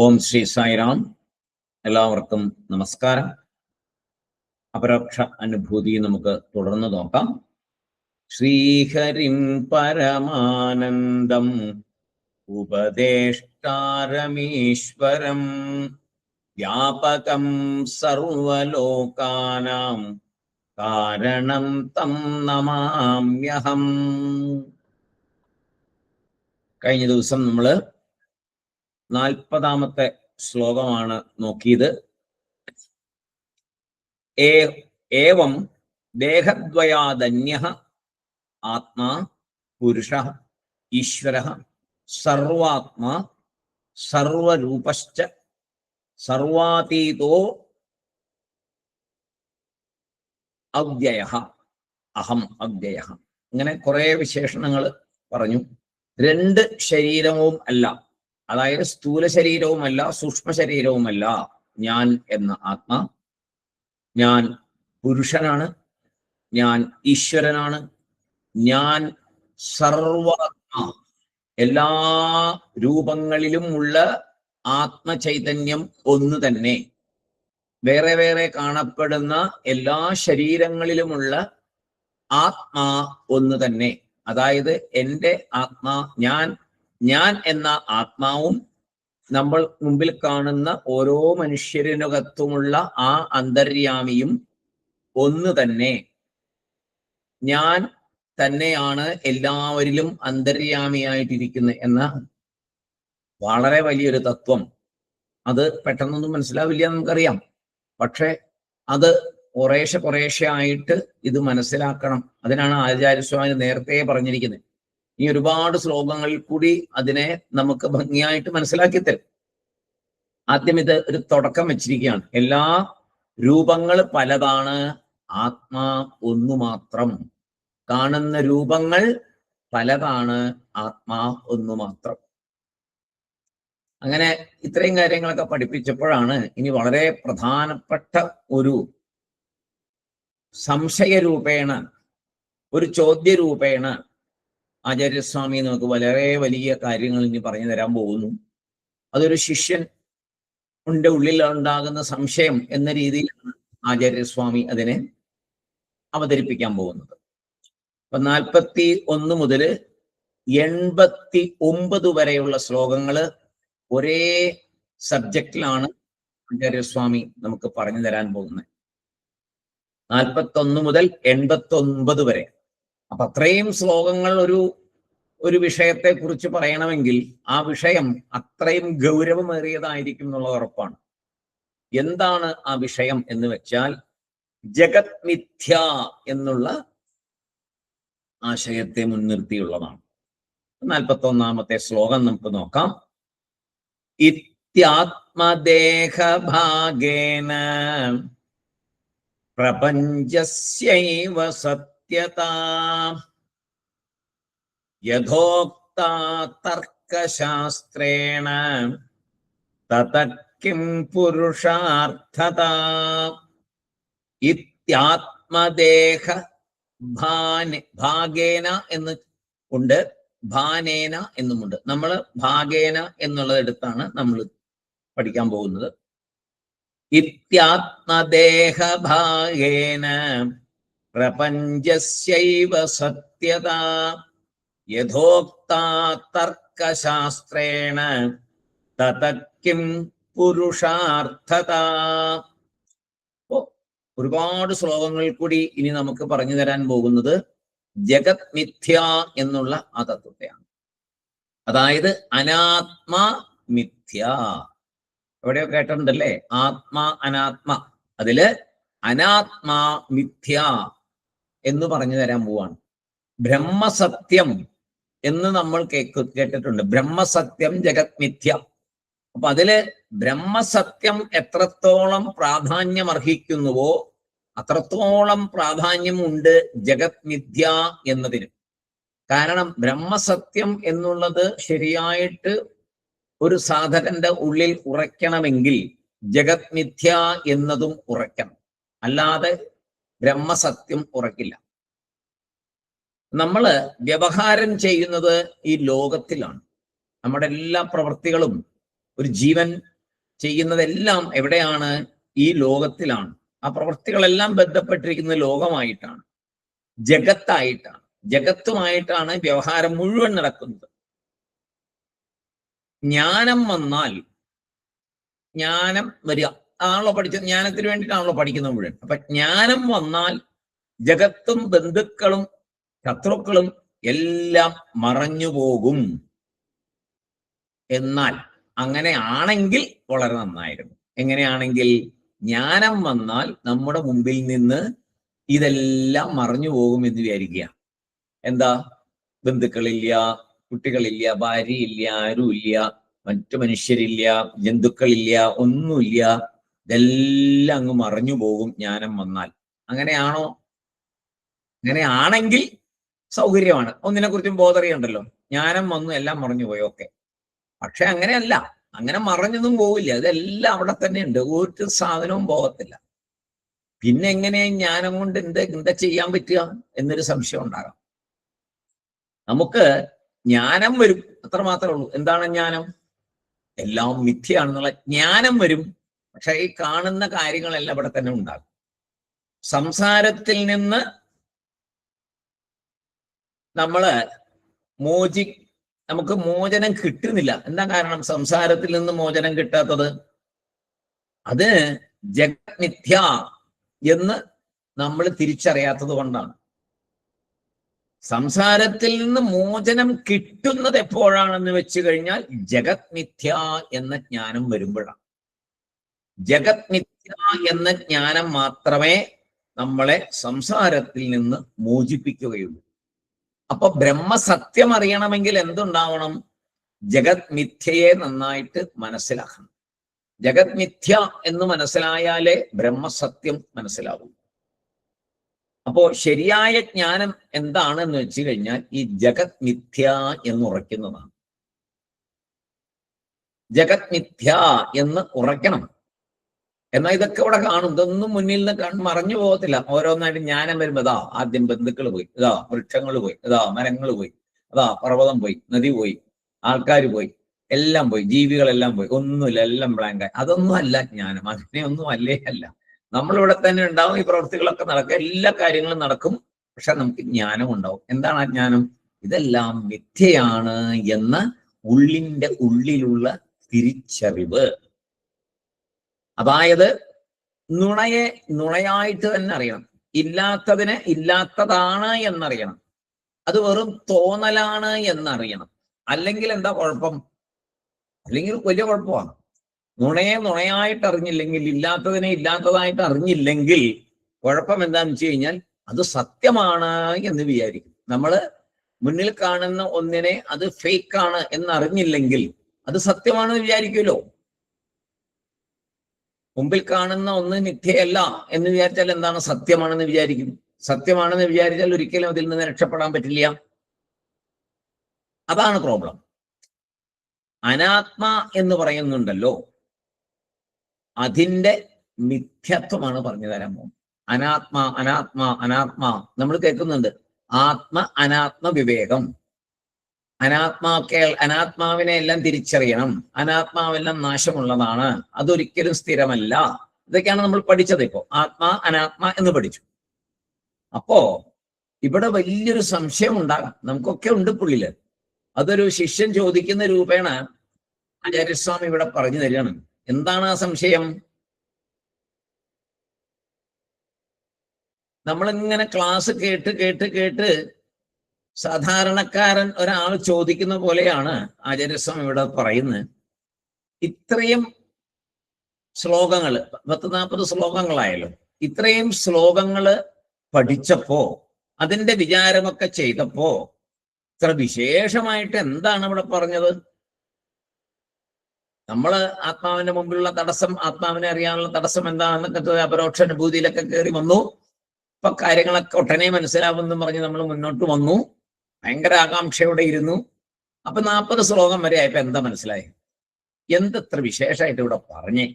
ഓം ശ്രീ സായിറാം. എല്ലാവർക്കും നമസ്കാരം. അപരോക്ഷ അനുഭൂതി നമുക്ക് തുടർന്ന് നോക്കാം. ശ്രീഹരിം പരമാനന്ദം ഉപദേഷ്ടാരമീശ്വരം വ്യാപകം സർവലോകാനാം കാരണം തം നമാമ്യഹം. കഴിഞ്ഞ ദിവസം നമ്മള് 40-ാമത്തെ ശ്ലോകമാണ് നോക്കിയത്. ഏവം ദേഹദ്വയാദന്യഃ ആത്മാ പുരുഷഃ ഈശ്വരഃ സർവാത്മാ സർവരൂപശ്ച സർവാതീതോ അവ്യയഃ അഹം അവ്യയഃ. ഇങ്ങനെ കുറെ വിശേഷണങ്ങൾ പറഞ്ഞു. രണ്ട് ശരീരവും അല്ല, അതായത് സ്ഥൂല ശരീരവുമല്ല സൂക്ഷ്മ ശരീരവുമല്ല ഞാൻ എന്ന ആത്മാ. ഞാൻ പുരുഷനാണ്, ഞാൻ ഈശ്വരനാണ്, ഞാൻ സർവാത്മാ, എല്ലാ രൂപങ്ങളിലും ഉള്ള ആത്മചൈതന്യം ഒന്ന് തന്നെ. വേറെ വേറെ കാണപ്പെടുന്ന എല്ലാ ശരീരങ്ങളിലുമുള്ള ആത്മാ ഒന്ന് തന്നെ. അതായത് എൻ്റെ ആത്മാ, ഞാൻ എന്ന ആത്മാവും നമ്മൾ മുമ്പിൽ കാണുന്ന ഓരോ മനുഷ്യരിനകത്തുമുള്ള ആ അന്തര്യാമിയും ഒന്ന് തന്നെ. ഞാൻ തന്നെയാണ് എല്ലാവരിലും അന്തര്യാമിയായിട്ടിരിക്കുന്നത് എന്ന വളരെ വലിയൊരു തത്വം. അത് പെട്ടെന്നൊന്നും മനസ്സിലാവില്ല, നമുക്കറിയാം. പക്ഷെ അത് കുറേശ്ശെ ആയിട്ട് ഇത് മനസ്സിലാക്കണം. അതിനാണ് ആചാര്യസ്വാമി നേരത്തെ പറഞ്ഞിരിക്കുന്നത്. ഈ ഒരുപാട് ശ്ലോകങ്ങളിൽ കൂടി അതിനെ നമുക്ക് ഭംഗിയായിട്ട് മനസ്സിലാക്കി തരും. ആദ്യം ഇത് ഒരു തുടക്കം വെച്ചിരിക്കുകയാണ്. എല്ലാ രൂപങ്ങൾ പലതാണ്, ആത്മാ ഒന്നു മാത്രം. കാണുന്ന രൂപങ്ങൾ പലതാണ്, ആത്മാ ഒന്നു മാത്രം. അങ്ങനെ ഇത്രയും കാര്യങ്ങളൊക്കെ പഠിപ്പിച്ചപ്പോഴാണ് ഇനി വളരെ പ്രധാനപ്പെട്ട ഒരു സംശയരൂപേണ, ഒരു ചോദ്യരൂപേണ ആചാര്യസ്വാമി നമുക്ക് വളരെ വലിയ കാര്യങ്ങൾ ഇനി പറഞ്ഞു തരാൻ പോകുന്നു. അതൊരു ശിഷ്യന്റെ ഉള്ളിൽ ഉണ്ടാകുന്ന സംശയം എന്ന രീതിയിലാണ് ആചാര്യസ്വാമി അതിനെ അവതരിപ്പിക്കാൻ പോകുന്നത്. അപ്പൊ 41 മുതൽ 89 വരെയുള്ള ശ്ലോകങ്ങള് ഒരേ സബ്ജക്റ്റിലാണ് ആചാര്യസ്വാമി നമുക്ക് പറഞ്ഞു തരാൻ പോകുന്നത്. 41 മുതൽ 89 വരെ. അപ്പൊ അത്രയും ശ്ലോകങ്ങൾ ഒരു വിഷയത്തെ കുറിച്ച് പറയണമെങ്കിൽ ആ വിഷയം അത്രയും ഗൗരവമേറിയതായിരിക്കും എന്നുള്ളത് ഉറപ്പാണ്. എന്താണ് ആ വിഷയം എന്ന് വെച്ചാൽ ജഗത് മിഥ്യ എന്നുള്ള ആശയത്തെ മുൻനിർത്തിയുള്ളതാണ്. 41-ാമത്തെ ശ്ലോകം നമുക്ക് നോക്കാം. ഇത്യാത്മദേഹഭാഗേന പ്രപഞ്ചസ്യൈവ സത്യതാ യഥോക്താ തർക്കശാസ്ത്രേണ തതഃ കിം പുരുഷാർത്ഥതാ. ഇത്യാത്മദേഹ ഭാഗേന എന്ന് ഉണ്ട്, ഭാനേന എന്നുമുണ്ട്. നമ്മൾ ഭാഗേന എന്നുള്ളത് എടുത്താണ് നമ്മൾ പഠിക്കാൻ പോകുന്നത്. ഇത്യാത്മദേഹ ഭാഗേന പ്രപഞ്ചസ്യൈവ സത്യതാ യഥോക്താ തർക്കശാസ്ത്രേണ തതഃ കിം പുരുഷാർത്ഥതാ. ഒരുപാട് ശ്ലോകങ്ങളിൽ കൂടി ഇനി നമുക്ക് പറഞ്ഞു തരാൻ പോകുന്നത് ജഗത് മിഥ്യ എന്നുള്ള ആ തത്വത്തെയാണ്. അതായത് അനാത്മാ മിഥ്യ. എവിടെയോ കേട്ടിട്ടുണ്ടല്ലേ, ആത്മാ അനാത്മ. അതില് അനാത്മാ മിഥ്യ എന്ന് പറഞ്ഞു തരാൻ പോവാണ്. ബ്രഹ്മസത്യം എന്ന് നമ്മൾ കേട്ടിട്ടുണ്ട്. ബ്രഹ്മസത്യം ജഗത് മിഥ്യ. അപ്പൊ അതില് ബ്രഹ്മസത്യം എത്രത്തോളം പ്രാധാന്യം അർഹിക്കുന്നുവോ അത്രത്തോളം പ്രാധാന്യം ഉണ്ട് ജഗത് മിഥ്യ എന്നതിന്. കാരണം ബ്രഹ്മസത്യം എന്നുള്ളത് ശരിയായിട്ട് ഒരു സാധകന്റെ ഉള്ളിൽ ഉറയ്ക്കണമെങ്കിൽ ജഗത് മിഥ്യ എന്നതും ഉറയ്ക്കണം. അല്ലാതെ ബ്രഹ്മസത്യം ഉറക്കില്ല. നമ്മള് വ്യവഹാരം ചെയ്യുന്നത് ഈ ലോകത്തിലാണ്. നമ്മുടെ എല്ലാ പ്രവൃത്തികളും ഒരു ജീവൻ ചെയ്യുന്നതെല്ലാം എവിടെയാണ്? ഈ ലോകത്തിലാണ്. ആ പ്രവൃത്തികളെല്ലാം ബന്ധപ്പെട്ടിരിക്കുന്ന ലോകമായിട്ടാണ്, ജഗത്തായിട്ടാണ്. ജഗത്തുമായിട്ടാണ് വ്യവഹാരം മുഴുവൻ നടക്കുന്നത്. ജ്ഞാനം വന്നാൽ, ജ്ഞാനം വരിക ആണല്ലോ പഠിച്ചത്, ജ്ഞാനത്തിന് വേണ്ടിയിട്ടാണല്ലോ പഠിക്കുന്നത് മുഴുവൻ. അപ്പൊ ജ്ഞാനം വന്നാൽ ജഗത്തും ബന്ധുക്കളും ശത്രുക്കളും എല്ലാം മറഞ്ഞു പോകും. എന്നാൽ അങ്ങനെ ആണെങ്കിൽ വളരെ നന്നായിരുന്നു. എങ്ങനെയാണെങ്കിൽ? ജ്ഞാനം വന്നാൽ നമ്മുടെ മുമ്പിൽ നിന്ന് ഇതെല്ലാം മറഞ്ഞു പോകും എന്ന് വിചാരിക്കുക. എന്താ? ബന്ധുക്കളില്ല, കുട്ടികളില്ല, ഭാര്യയില്ല, ആരുമില്ല, മറ്റു മനുഷ്യരില്ല, ജന്തുക്കളില്ല, ഒന്നുമില്ല. ഇതെല്ലാം അങ്ങ് മറഞ്ഞു പോകും ജ്ഞാനം വന്നാൽ. അങ്ങനെയാണോ? അങ്ങനെയാണെങ്കിൽ സൗകര്യമാണ്, ഒന്നിനെ കുറിച്ചും ബോധറിയുണ്ടല്ലോ. ജ്ഞാനം വന്നു എല്ലാം മറഞ്ഞു പോയി, ഓക്കെ. പക്ഷെ അങ്ങനെയല്ല, അങ്ങനെ മറഞ്ഞൊന്നും പോവില്ല. ഇതെല്ലാം അവിടെ തന്നെ ഉണ്ട്, ഒരു സാധനവും പോകത്തില്ല. പിന്നെ എങ്ങനെയാ ജ്ഞാനം കൊണ്ട് എന്താ ചെയ്യാൻ പറ്റുക എന്നൊരു സംശയം ഉണ്ടാകാം. നമുക്ക് ജ്ഞാനം വരും, അത്ര മാത്രമേ ഉള്ളൂ. എന്താണ് ജ്ഞാനം? എല്ലാം മിഥ്യയാണെന്നുള്ള ജ്ഞാനം വരും. പക്ഷെ ഈ കാണുന്ന കാര്യങ്ങളെല്ലാം ഇവിടെ തന്നെ ഉണ്ടാകും. സംസാരത്തിൽ നിന്ന് നമുക്ക് മോചനം കിട്ടുന്നില്ല. എന്താ കാരണം സംസാരത്തിൽ നിന്ന് മോചനം കിട്ടാത്തത്? അത് ജഗത് മിഥ്യ എന്ന് നമ്മൾ തിരിച്ചറിയാത്തത് കൊണ്ടാണ്. സംസാരത്തിൽ നിന്ന് മോചനം കിട്ടുന്നത് എപ്പോഴാണെന്ന് വെച്ച് കഴിഞ്ഞാൽ ജഗത് മിഥ്യ എന്ന ജ്ഞാനം വരുമ്പോഴാണ്. ജഗത് മിഥ്യ എന്ന ജ്ഞാനം മാത്രമേ നമ്മളെ സംസാരത്തിൽ നിന്ന് മോചിപ്പിക്കുകയുള്ളൂ. അപ്പൊ ബ്രഹ്മസത്യം അറിയണമെങ്കിൽ എന്തുണ്ടാവണം? ജഗത് മിഥ്യയെ നന്നായിട്ട് മനസ്സിലാക്കണം. ജഗത് മിഥ്യ എന്ന് മനസ്സിലായാലേ ബ്രഹ്മസത്യം മനസ്സിലാവും. അപ്പോ ശരിയായ ജ്ഞാനം എന്താണെന്ന് വെച്ച് കഴിഞ്ഞാൽ ഈ ജഗത് മിഥ്യ എന്ന് ഉറയ്ക്കുന്നതാണ്. ജഗത് മിഥ്യ എന്ന് ഉറയ്ക്കണം. എന്നാൽ ഇതൊക്കെ ഇവിടെ കാണും, ഇതൊന്നും മുന്നിൽ നിന്ന് മറഞ്ഞു പോകത്തില്ല. ഓരോന്നായിട്ട് ജ്ഞാനം വരുമ്പോ ഇതാ ആദ്യം ബന്ധുക്കൾ പോയി, ഇതാ വൃക്ഷങ്ങൾ പോയി, ഇതാ മരങ്ങൾ പോയി, അതാ പർവ്വതം പോയി, നദി പോയി, ആൾക്കാർ പോയി, എല്ലാം പോയി, ജീവികളെല്ലാം പോയി, ഒന്നുമില്ല, എല്ലാം ബ്ലാങ്കായി. അതൊന്നും അല്ല ജ്ഞാനം. അങ്ങനെയൊന്നും അല്ല. നമ്മളിവിടെ തന്നെ ഉണ്ടാവും, ഈ പ്രവൃത്തികളൊക്കെ നടക്കും, എല്ലാ കാര്യങ്ങളും നടക്കും. പക്ഷെ നമുക്ക് ജ്ഞാനം ഉണ്ടാവും. എന്താണ് ആ ജ്ഞാനം? ഇതെല്ലാം മിഥ്യയാണ് എന്ന ഉള്ളിന്റെ ഉള്ളിലുള്ള തിരിച്ചറിവ്. അതായത് നുണയെ നുണയായിട്ട് തന്നെ അറിയണം, ഇല്ലാത്തതിനെ ഇല്ലാത്തതാണ് എന്നറിയണം, അത് വെറും തോന്നലാണ് എന്നറിയണം. അല്ലെങ്കിൽ എന്താ കുഴപ്പം? അല്ലെങ്കിൽ വലിയ കുഴപ്പമാണ്. നുണയെ നുണയായിട്ട് അറിഞ്ഞില്ലെങ്കിൽ, ഇല്ലാത്തതിനെ ഇല്ലാത്തതായിട്ട് അറിഞ്ഞില്ലെങ്കിൽ കുഴപ്പം എന്താണെന്ന് വെച്ച് കഴിഞ്ഞാൽ അത് സത്യമാണ് എന്ന് വിചാരിക്കും. നമ്മൾ മുന്നിൽ കാണുന്ന ഒന്നിനെ അത് ഫേക്കാണ് എന്നറിഞ്ഞില്ലെങ്കിൽ അത് സത്യമാണെന്ന് വിചാരിക്കുമല്ലോ. മുമ്പിൽ കാണുന്ന ഒന്ന് മിഥ്യയല്ല എന്ന് വിചാരിച്ചാൽ എന്താണ്? സത്യമാണെന്ന് വിചാരിക്കും. സത്യമാണെന്ന് വിചാരിച്ചാൽ ഒരിക്കലും അതിൽ നിന്ന് രക്ഷപ്പെടാൻ പറ്റില്ല. അതാണ് പ്രോബ്ലം. അനാത്മ എന്ന് പറയുന്നുണ്ടല്ലോ, അതിന്റെ മിഥ്യത്വമാണ് പറഞ്ഞു തരാൻ പോകുന്നത്. അനാത്മ നമ്മൾ കേൾക്കുന്നുണ്ട്. ആത്മ അനാത്മ വിവേകം. അനാത്മാവിനെ എല്ലാം തിരിച്ചറിയണം. അനാത്മാവെല്ലാം നാശമുള്ളതാണ്, അതൊരിക്കലും സ്ഥിരമല്ല. ഇതൊക്കെയാണ് നമ്മൾ പഠിച്ചത്. ഇപ്പോ ആത്മാ അനാത്മ എന്ന് പഠിച്ചു. അപ്പോ ഇവിടെ വലിയൊരു സംശയം ഉണ്ടാകാം, നമുക്കൊക്കെ ഉണ്ട് പുള്ളില്. അതൊരു ശിഷ്യൻ ചോദിക്കുന്ന രൂപേണ ആചാര്യസ്വാമി ഇവിടെ പറഞ്ഞു തരികയാണ്. എന്താണ് ആ സംശയം? നമ്മളിങ്ങനെ ക്ലാസ് കേട്ട് സാധാരണക്കാരൻ ഒരാൾ ചോദിക്കുന്ന പോലെയാണ് ആചാര്യസ്വാമി ഇവിടെ പറയുന്നത്. ഇത്രയും ശ്ലോകങ്ങൾ, 40-40 ശ്ലോകങ്ങളായല്ലോ. ഇത്രയും ശ്ലോകങ്ങള് പഠിച്ചപ്പോ, അതിന്റെ വിചാരമൊക്കെ ചെയ്തപ്പോ ഇത്ര വിശേഷമായിട്ട് എന്താണ് ഇവിടെ പറഞ്ഞത്? നമ്മള് ആത്മാവിന്റെ മുമ്പിലുള്ള തടസ്സം, ആത്മാവിനെ അറിയാനുള്ള തടസ്സം എന്താണെന്നൊക്കെ അപരോക്ഷ അനുഭൂതിയിലൊക്കെ കയറി വന്നു. ഇപ്പൊ കാര്യങ്ങളൊക്കെ ഒട്ടനെ മനസ്സിലാവുമെന്നും പറഞ്ഞ് നമ്മൾ മുന്നോട്ട് വന്നു, ഭയങ്കര ആകാംക്ഷയോടെ ഇരുന്നു. അപ്പൊ 40 ശ്ലോകം വരെ ആയപ്പോ എന്താ മനസ്സിലായി? എന്തത്ര വിശേഷമായിട്ട് ഇവിടെ പറഞ്ഞേ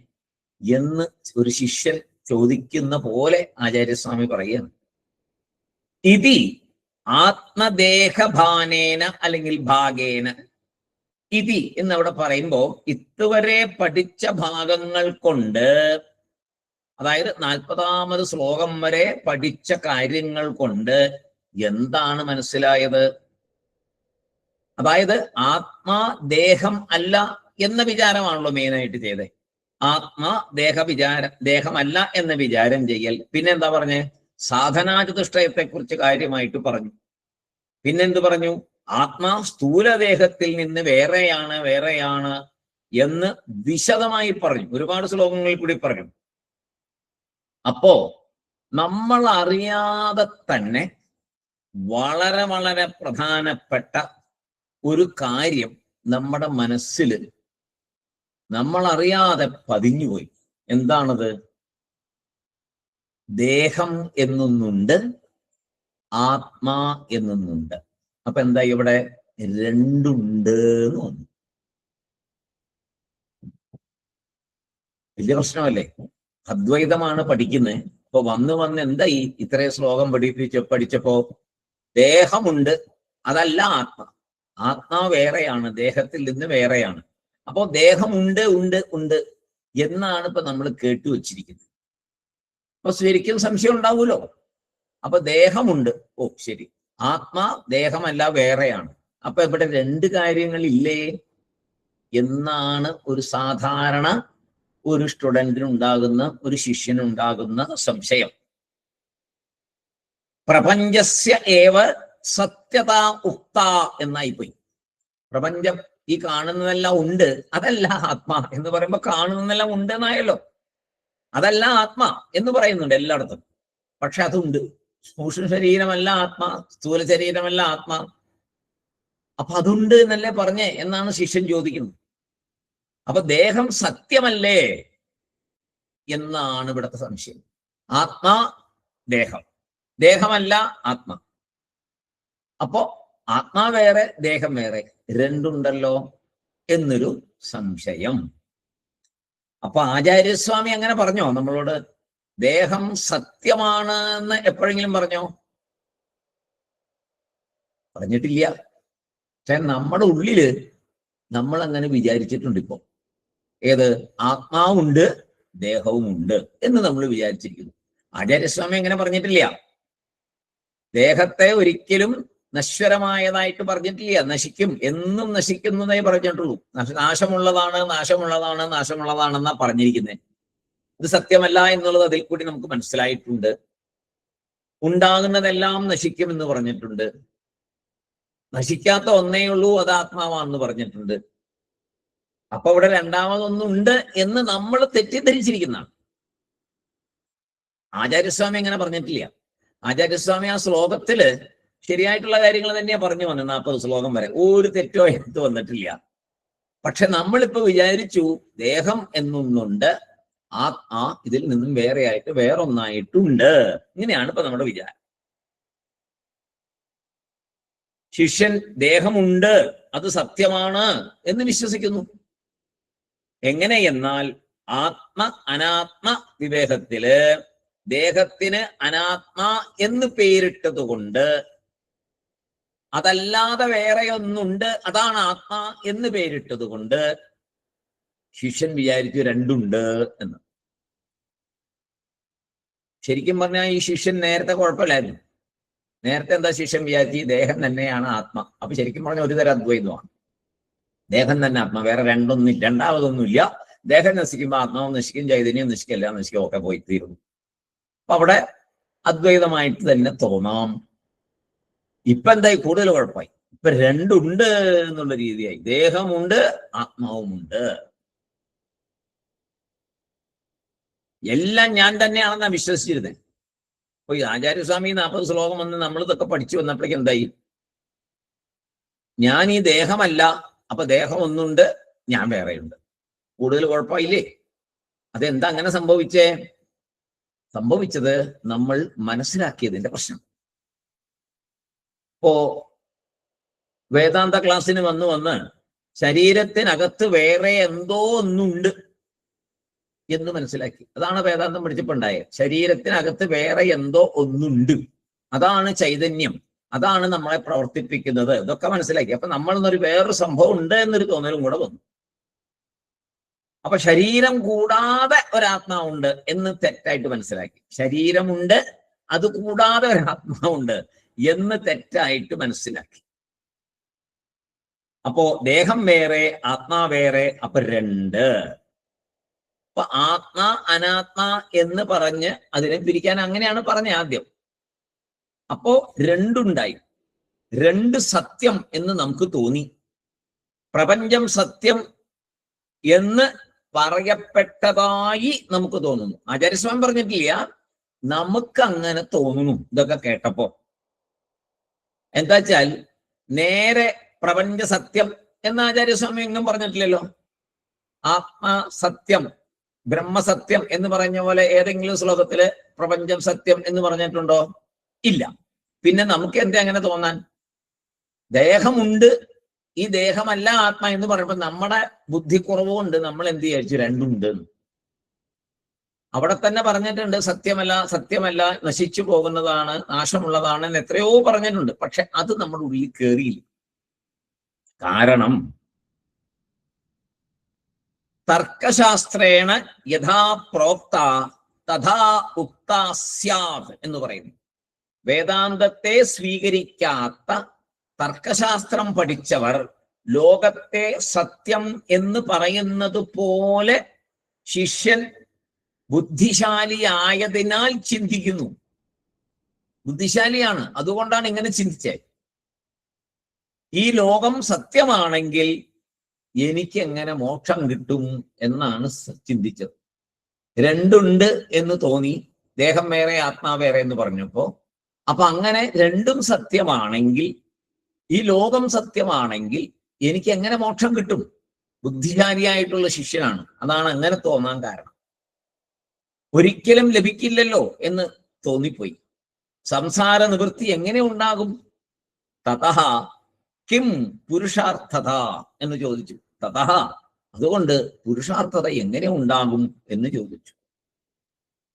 എന്ന് ഒരു ശിഷ്യൻ ചോദിക്കുന്ന പോലെ ആചാര്യസ്വാമി പറയുകയാണ്. ഇതി ആത്മദേഹഭാനേന അല്ലെങ്കിൽ ഭാഗേന, ഇതി എന്നവിടെ പറയുമ്പോൾ ഇതുവരെ പഠിച്ച ഭാഗങ്ങൾ കൊണ്ട്, അതായത് 40ാമത് ശ്ലോകം വരെ പഠിച്ച കാര്യങ്ങൾ കൊണ്ട് എന്താണ് മനസ്സിലായത്? അതായത് ആത്മാ ദേഹം അല്ല എന്ന വിചാരമാണല്ലോ മെയിനായിട്ട് ചെയ്തത്. ആത്മാ ദേഹമല്ല എന്ന വിചാരം ചെയ്യൽ. പിന്നെന്താ പറഞ്ഞേ? സാധനാചതുഷ്ടയത്തെ കുറിച്ച് കാര്യമായിട്ട് പറഞ്ഞു. പിന്നെന്ത് പറഞ്ഞു? ആത്മാ സ്ഥൂലദേഹത്തിൽ നിന്ന് വേറെയാണ് എന്ന് വിശദമായി പറഞ്ഞു. ഒരുപാട് ശ്ലോകങ്ങളിൽ കൂടി പറഞ്ഞു. അപ്പോ നമ്മൾ അറിയാതെ തന്നെ വളരെ വളരെ പ്രധാനപ്പെട്ട ഒരു കാര്യം നമ്മുടെ മനസ്സിൽ നമ്മൾ അറിയാതെ പതിഞ്ഞുപോയി. എന്താണത്? ദേഹം എന്നൊന്നുണ്ട്, ആത്മാ എന്നൊന്നുണ്ട്. അപ്പൊ എന്താ ഇവിടെ രണ്ടുണ്ട് എന്ന് തോന്നുന്നു. വലിയ പ്രശ്നമല്ലേ? അദ്വൈതമാണ് പഠിക്കുന്നത്. അപ്പൊ വന്ന് എന്തായി ഇത്രയും ശ്ലോകം പഠിച്ചപ്പോ ദേഹമുണ്ട്, അതല്ല ആത്മ. ആത്മാ വേറെയാണ്, ദേഹത്തിൽ നിന്ന് വേറെയാണ്. അപ്പോ ദേഹമുണ്ട് ഉണ്ട് എന്നാണ് ഇപ്പൊ നമ്മൾ കേട്ടുവച്ചിരിക്കുന്നത്. അപ്പൊ ശരിക്കും സംശയം ഉണ്ടാവൂലോ. അപ്പൊ ദേഹമുണ്ട്, ഓ ശരി, ആത്മാ ദേഹമല്ല വേറെയാണ്. അപ്പൊ ഇവിടെ രണ്ട് കാര്യങ്ങളില്ലേ എന്നാണ് ഒരു സാധാരണ ഒരു സ്റ്റുഡന്റിനുണ്ടാകുന്ന, ഒരു ശിഷ്യനുണ്ടാകുന്ന സംശയം. പ്രപഞ്ചസ്യ ഏവ സത്യത ഉക്ത എന്നായിപ്പോയി. പ്രപഞ്ചം, ഈ കാണുന്നതെല്ലാം ഉണ്ട്, അതല്ല ആത്മാ എന്ന് പറയുമ്പോ കാണുന്നതെല്ലാം ഉണ്ട് എന്നായല്ലോ. അതല്ല ആത്മാ എന്ന് പറയുന്നുണ്ട് എല്ലായിടത്തും. പക്ഷെ അതുണ്ട്. സൂക്ഷ്മ ശരീരമല്ല ആത്മാ, സ്ഥൂല ശരീരമല്ല ആത്മാ. അപ്പൊ അതുണ്ട് എന്നല്ലേ പറഞ്ഞേ എന്നാണ് ശിഷ്യൻ ചോദിക്കുന്നത്. അപ്പൊ ദേഹം സത്യമല്ലേ എന്നാണ് ഇവിടുത്തെ സംശയം. ആത്മാ ദേഹം, ദേഹമല്ല ആത്മ. അപ്പോ ആത്മാ വേറെ, ദേഹം വേറെ, രണ്ടുണ്ടല്ലോ എന്നൊരു സംശയം. അപ്പൊ ആചാര്യസ്വാമി അങ്ങനെ പറഞ്ഞോ നമ്മളോട്? ദേഹം സത്യമാണ് എന്ന് എപ്പോഴെങ്കിലും പറഞ്ഞോ? പറഞ്ഞിട്ടില്ല. പക്ഷെ നമ്മുടെ ഉള്ളില് നമ്മൾ അങ്ങനെ വിചാരിച്ചിട്ടുണ്ട്. ഇപ്പോ ഏത്? ആത്മാവുണ്ട്, ദേഹവുമുണ്ട് എന്ന് നമ്മൾ വിചാരിച്ചിരിക്കുന്നു. ആചാര്യസ്വാമി അങ്ങനെ പറഞ്ഞിട്ടില്ല. ദേഹത്തെ ഒരിക്കലും നശ്വരമായതായിട്ട് പറഞ്ഞിട്ടില്ല. നശിക്കും, എന്നും നശിക്കുന്നതേ പറഞ്ഞിട്ടുള്ളൂ. നാശമുള്ളതാണെന്നാ പറഞ്ഞിരിക്കുന്നത്. ഇത് സത്യമല്ല എന്നുള്ളത് അതിൽ കൂടി നമുക്ക് മനസ്സിലായിട്ടുണ്ട്. ഉണ്ടാകുന്നതെല്ലാം നശിക്കും എന്ന് പറഞ്ഞിട്ടുണ്ട്. നശിക്കാത്ത ഒന്നേ ഉള്ളൂ, അത് ആത്മാവാന്ന് പറഞ്ഞിട്ടുണ്ട്. അപ്പൊ ഇവിടെ രണ്ടാമതൊന്നുണ്ട് എന്ന് നമ്മൾ തെറ്റിദ്ധരിച്ചിരിക്കുന്നതാണ്. ആചാര്യസ്വാമി അങ്ങനെ പറഞ്ഞിട്ടില്ല. ആചാര്യസ്വാമി ആ ശ്ലോകത്തില് ശരിയായിട്ടുള്ള കാര്യങ്ങൾ തന്നെയാ പറഞ്ഞു വന്നു. 40 ശ്ലോകം വരെ ഒരു തെറ്റോ എടുത്തു വന്നിട്ടില്ല. പക്ഷെ നമ്മളിപ്പോ വിചാരിച്ചു ദേഹം എന്നൊന്നുണ്ട്, ആത്മാ ഇതിൽ നിന്നും വേറെയായിട്ട് വേറൊന്നായിട്ടുണ്ട്. ഇങ്ങനെയാണ് ഇപ്പൊ നമ്മുടെ വിചാരം. ശിഷ്യൻ ദേഹമുണ്ട്, അത് സത്യമാണ് എന്ന് വിശ്വസിക്കുന്നു. എങ്ങനെയെന്നാൽ ആത്മ അനാത്മ വിവേകത്തില് ദേഹത്തിന് അനാത്മ എന്ന് പേരിട്ടത് കൊണ്ട്, അതല്ലാതെ വേറെ ഒന്നുണ്ട്, അതാണ് ആത്മാ എന്ന് പേരിട്ടത് കൊണ്ട് ശിഷ്യൻ വിചാരിച്ചു രണ്ടുണ്ട് എന്ന്. ശരിക്കും പറഞ്ഞാൽ ഈ ശിഷ്യൻ നേരത്തെ കുഴപ്പമില്ലായിരുന്നു. നേരത്തെ എന്താ ശിഷ്യൻ വിചാരിച്ചു? ദേഹം തന്നെയാണ് ആത്മ. അപ്പൊ ശരിക്കും പറഞ്ഞ ഒരു തരം അദ്വൈതമാണ്. ദേഹം തന്നെ ആത്മ, വേറെ രണ്ടാമതൊന്നുമില്ല. ദേഹം നശിക്കുമ്പോൾ ആത്മാവ് നശിക്കും, ചൈതന്യം നശിക്കും, എല്ലാം നശിക്കും, ഒക്കെ പോയി തീരുന്നു. അപ്പൊ അവിടെ അദ്വൈതമായിട്ട് തന്നെ തോന്നാം. ഇപ്പൊ എന്തായി? കൂടുതൽ കുഴപ്പമായി. ഇപ്പൊ രണ്ടുണ്ട് എന്നുള്ള രീതിയായി. ദേഹമുണ്ട്, ആത്മാവുമുണ്ട്. എല്ലാം ഞാൻ തന്നെയാണെന്നാ വിശ്വസിച്ചിരുന്നത്. അപ്പൊ ഈ ആചാര്യസ്വാമി 40 ശ്ലോകം വന്ന് നമ്മൾ ഇതൊക്കെ പഠിച്ചു വന്നപ്പോഴേക്ക് എന്തായി? ഞാൻ ഈ ദേഹമല്ല, അപ്പൊ ദേഹം ഒന്നുണ്ട്, ഞാൻ വേറെയുണ്ട്. കൂടുതൽ കുഴപ്പമില്ലേ? അതെന്താ അങ്ങനെ സംഭവിച്ചത് നമ്മൾ മനസ്സിലാക്കിയതിന്റെ പ്രശ്നം. ഇപ്പോ വേദാന്ത ക്ലാസ്സിന് വന്ന് ശരീരത്തിനകത്ത് വേറെ എന്തോ ഒന്നുണ്ട് എന്ന് മനസ്സിലാക്കി. അതാണ് വേദാന്തം പഠിച്ചപ്പോ ഉണ്ടായത്. ശരീരത്തിനകത്ത് വേറെ എന്തോ ഒന്നുണ്ട്, അതാണ് ചൈതന്യം, അതാണ് നമ്മളെ പ്രവർത്തിപ്പിക്കുന്നത്. ഇതൊക്കെ മനസ്സിലാക്കി. അപ്പൊ നമ്മൾ എന്നൊരു വേറൊരു സംഭവം ഉണ്ട് എന്നൊരു തോന്നലും കൂടെ വന്നു. അപ്പൊ ശരീരം കൂടാതെ ഒരാത്മാവുണ്ട് എന്ന് തെറ്റായിട്ട് മനസ്സിലാക്കി. ശരീരമുണ്ട്, അത് കൂടാതെ ഒരാത്മാവുണ്ട് എന്ന് തെറ്റായിട്ട് മനസ്സിലാക്കി. അപ്പോ ദേഹം വേറെ, ആത്മാ വേറെ. അപ്പൊ രണ്ട്. അപ്പൊ ആത്മാ അനാത്മ എന്ന് പറഞ്ഞ് അതിനെ പിരിക്കാൻ അങ്ങനെയാണ് പറഞ്ഞ ആദ്യം. അപ്പോ രണ്ടുണ്ടായി. രണ്ട് സത്യം എന്ന് നമുക്ക് തോന്നി. പ്രപഞ്ചം സത്യം എന്ന് പറയപ്പെട്ടതായി നമുക്ക് തോന്നുന്നു. ആചാര്യസ്വാമി പറഞ്ഞിട്ടില്ല, നമുക്ക് അങ്ങനെ തോന്നുന്നു. ഇതൊക്കെ കേട്ടപ്പോ എന്താ വെച്ചാൽ നേരെ പ്രപഞ്ച സത്യം എന്ന് ആചാര്യസ്വാമി എങ്ങും പറഞ്ഞിട്ടില്ലല്ലോ. ആത്മാ സത്യം, ബ്രഹ്മസത്യം എന്ന് പറഞ്ഞ പോലെ ഏതെങ്കിലും ശ്ലോകത്തില് പ്രപഞ്ചം സത്യം എന്ന് പറഞ്ഞിട്ടുണ്ടോ? ഇല്ല. പിന്നെ നമുക്ക് എന്താ അങ്ങനെ തോന്നാൻ? ദേഹമുണ്ട്, ഈ ദേഹമല്ല ആത്മാ എന്ന് പറയുമ്പോൾ നമ്മുടെ ബുദ്ധിക്കുറവുകൊണ്ട് നമ്മൾ എന്ത് വിചാരിച്ചു? രണ്ടുണ്ട്. അവിടെ തന്നെ പറഞ്ഞിട്ടുണ്ട് സത്യമല്ല, സത്യമല്ല, നശിച്ചു പോകുന്നതാണ്, നാശമുള്ളതാണ് എന്ന് എത്രയോ പറഞ്ഞിട്ടുണ്ട്. പക്ഷെ അത് നമ്മുടെ ഉള്ളിൽ കയറിയില്ല. കാരണം തർക്കശാസ്ത്രേണ യഥാ പ്രോക്ത തഥാ ഉക്ത സ്യാത് എന്ന് പറയുന്നു. വേദാന്തത്തെ സ്വീകരിക്കാത്ത തർക്കശാസ്ത്രം പഠിച്ചവർ ലോകത്തെ സത്യം എന്ന് പറയുന്നത് പോലെ ശിഷ്യൻ ബുദ്ധിശാലിയായതിനാൽ ചിന്തിക്കുന്നു. ബുദ്ധിശാലിയാണ്, അതുകൊണ്ടാണ് ഇങ്ങനെ ചിന്തിച്ചത്. ഈ ലോകം സത്യമാണെങ്കിൽ എനിക്ക് എങ്ങനെ മോക്ഷം കിട്ടും എന്നാണ് ചിന്തിച്ചത്. രണ്ടുണ്ട് എന്ന് തോന്നി. ദേഹം വേറെ, ആത്മാ വേറെ എന്ന് പറഞ്ഞപ്പോ അപ്പൊ അങ്ങനെ രണ്ടും സത്യമാണെങ്കിൽ, ഈ ലോകം സത്യമാണെങ്കിൽ എനിക്ക് എങ്ങനെ മോക്ഷം കിട്ടും? ബുദ്ധിശാലിയായിട്ടുള്ള ശിഷ്യനാണ്, അതാണ് അങ്ങനെ തോന്നാൻ കാരണം. ഒരിക്കലും ലഭിക്കില്ലല്ലോ എന്ന് തോന്നിപ്പോയി. സംസാര നിവൃത്തി എങ്ങനെ ഉണ്ടാകും? തതഃ കിം പുരുഷാർത്ഥത എന്ന് ചോദിച്ചു. തതഃ, അതുകൊണ്ട് പുരുഷാർത്ഥത എങ്ങനെ ഉണ്ടാകും എന്ന് ചോദിച്ചു.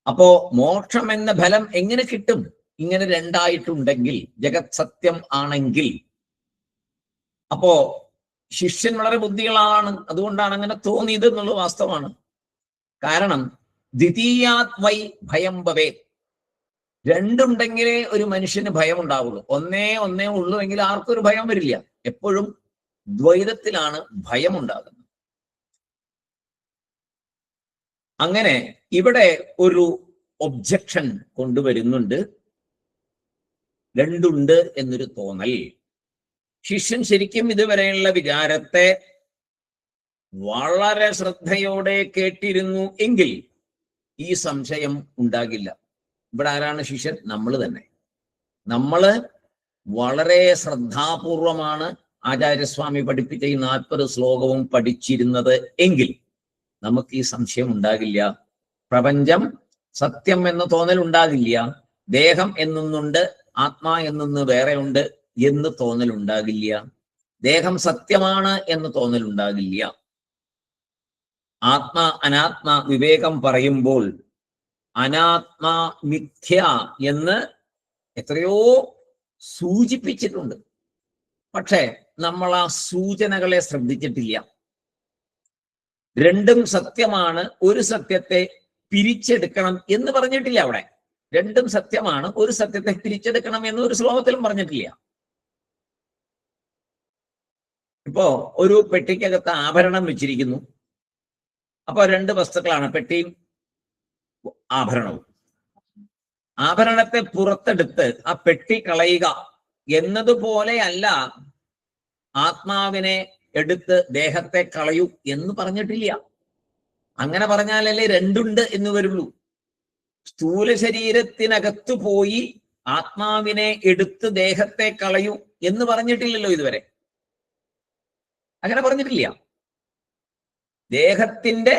അപ്പോ മോക്ഷം എന്ന ഫലം എങ്ങനെ കിട്ടും? ഇങ്ങനെ രണ്ടായിട്ടുണ്ടെങ്കിൽ, ജഗത് സത്യം ആണെങ്കിൽ. അപ്പോ ശിഷ്യൻ വളരെ ബുദ്ധികളാണ്, അതുകൊണ്ടാണ് അങ്ങനെ തോന്നിയത് എന്നുള്ള വാസ്തവമാണ്. കാരണം ദ്വിതീയാത് വൈ ഭയം ഭവേ, രണ്ടുണ്ടെങ്കിലേ ഒരു മനുഷ്യന് ഭയം ഉണ്ടാവുള്ളൂ. ഒന്നേ ഉള്ളൂ എങ്കിൽ ആർക്കും ഒരു ഭയം വരില്ല. എപ്പോഴും ദ്വൈതത്തിലാണ് ഭയം ഉണ്ടാകുന്നത്. അങ്ങനെ ഇവിടെ ഒരു ഒബ്ജക്ഷൻ കൊണ്ടുവരുന്നുണ്ട്. രണ്ടുണ്ട് എന്നൊരു തോന്നൽ. ശിഷ്യൻ ശരിക്കും ഇതുവരെയുള്ള വിചാരത്തെ വളരെ ശ്രദ്ധയോടെ കേട്ടിരുന്നു എങ്കിൽ ഈ സംശയം ഉണ്ടാകില്ല. ഇവിടെ ആരാണ് ശിഷ്യൻ? നമ്മൾ തന്നെ. നമ്മള് വളരെ ശ്രദ്ധാപൂർവമാണ് ആചാര്യസ്വാമി പഠിപ്പിച്ച ഈ 40 ശ്ലോകവും പഠിച്ചിരുന്നത് എങ്കിൽ നമുക്ക് ഈ സംശയം ഉണ്ടാകില്ല. പ്രപഞ്ചം സത്യം എന്ന തോന്നൽ ഉണ്ടാകില്ല. ദേഹം എന്നൊന്നുണ്ട്, ആത്മാ എന്നൊന്ന് വേറെ ഉണ്ട് എന്ന് തോന്നൽ ഉണ്ടാകില്ല. ദേഹം സത്യമാണ് എന്ന് തോന്നൽ ഉണ്ടാകില്ല. ആത്മാ അനാത്മ വിവേകം പറയുമ്പോൾ അനാത്മാ മിഥ്യ എന്ന് എത്രയോ സൂചിപ്പിച്ചിട്ടുണ്ട്. പക്ഷേ നമ്മൾ ആ സൂചനകളെ ശ്രദ്ധിച്ചിട്ടില്ല. രണ്ടും സത്യമാണ്, ഒരു സത്യത്തെ പിരിച്ചെടുക്കണം എന്ന് പറഞ്ഞിട്ടില്ല. അവിടെ രണ്ടും സത്യമാണ്, ഒരു സത്യത്തെ പിരിച്ചെടുക്കണം എന്ന് ഒരു ശ്ലോകത്തിലും പറഞ്ഞിട്ടില്ല. ഇപ്പോ ഒരു പെട്ടിക്കകത്ത് ആഭരണം വെച്ചിരിക്കുന്നു. അപ്പൊ രണ്ട് വസ്തുക്കളാണ്, പെട്ടിയും ആഭരണവും. ആഭരണത്തെ പുറത്തെടുത്ത് ആ പെട്ടി കളയുക എന്നതുപോലെയല്ല ആത്മാവിനെ എടുത്ത് ദേഹത്തെ കളയൂ എന്ന് പറഞ്ഞിട്ടില്ല. അങ്ങനെ പറഞ്ഞാലല്ലേ രണ്ടുണ്ട് എന്ന് വരുള്ളൂ. സ്ഥൂല ശരീരത്തിനകത്ത് പോയി ആത്മാവിനെ എടുത്ത് ദേഹത്തെ കളയൂ എന്ന് പറഞ്ഞിട്ടില്ലല്ലോ ഇതുവരെ. അങ്ങനെ പറഞ്ഞിട്ടില്ല. ദേഹത്തിന്റെ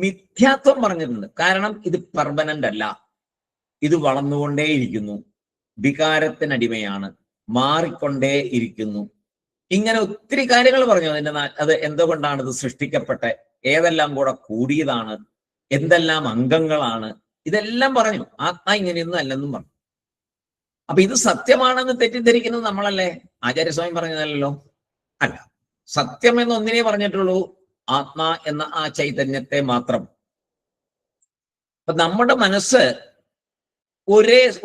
മിഥ്യാത്വം പറഞ്ഞിട്ടുണ്ട്. കാരണം ഇത് പെർമനന്റ് അല്ല, ഇത് വളർന്നുകൊണ്ടേയിരിക്കുന്നു, വികാരത്തിനടിമയാണ്, മാറിക്കൊണ്ടേ ഇരിക്കുന്നു. ഇങ്ങനെ ഒത്തിരി കാര്യങ്ങൾ പറഞ്ഞു. അത് എന്തുകൊണ്ടാണ് ഇത് സൃഷ്ടിക്കപ്പെട്ടെ, ഏതെല്ലാം കൂടെ കൂടിയതാണ്, എന്തെല്ലാം അംഗങ്ങളാണ്, ഇതെല്ലാം പറഞ്ഞു. ആത്മാ ഇങ്ങനെയൊന്നും അല്ലെന്നും പറഞ്ഞു. അപ്പൊ ഇത് സത്യമാണെന്ന് തെറ്റിദ്ധരിക്കുന്നത് നമ്മളല്ലേ? ആചാര്യസ്വാമി പറഞ്ഞതല്ലോ. അല്ല, സത്യം എന്ന് ഒന്നിനെ പറഞ്ഞിട്ടുള്ളൂ, ആത്മാ എന്ന ആ ചൈതന്യത്തെ മാത്രം. അപ്പൊ നമ്മുടെ മനസ്സ്